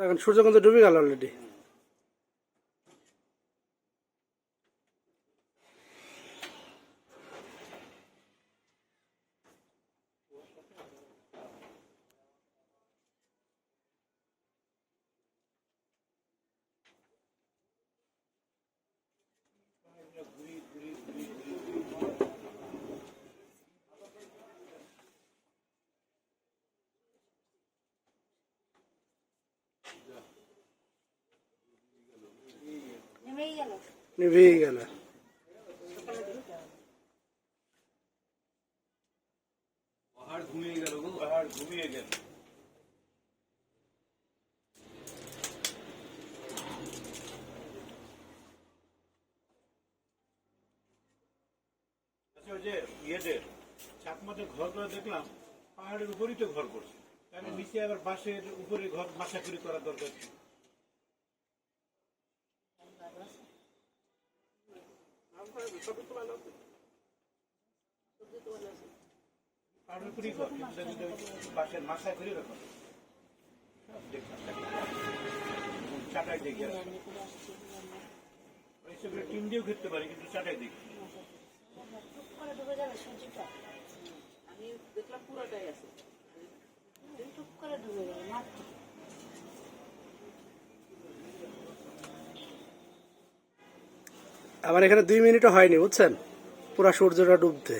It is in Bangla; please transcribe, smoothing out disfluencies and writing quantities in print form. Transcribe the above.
এখন সূর্য কিন্তু ডুবে গেল অলরেডি। নিভেই গেল। পাহাড় ঘুমিয়ে গেল গো, পাহাড় ঘুমিয়ে গেল। আচ্ছা, ওই যে ইয়েদের চাকমাতে ঘর করে দেখলাম, পাহাড়ের উপরই তো ঘর করছে, তাহলে নিচে আবার বাঁশের উপরে ঘর মাছাকুড়ি করার দরকার কি? পাহাড়ের উপরই ঘর, কিন্তু বাঁশের মাছা করে রাখা চাটাই দেখি এইসবের টিন দিয়েও খেতে পারি, কিন্তু চাটাই দেখি আমি দেখলাম পুরোটাই আছে, টুক করে ডুবে গেল মাত্র। আমার এখানে 2 মিনিটও হয়নি বুঝছেন, পুরা সূর্যটা ডুবতে।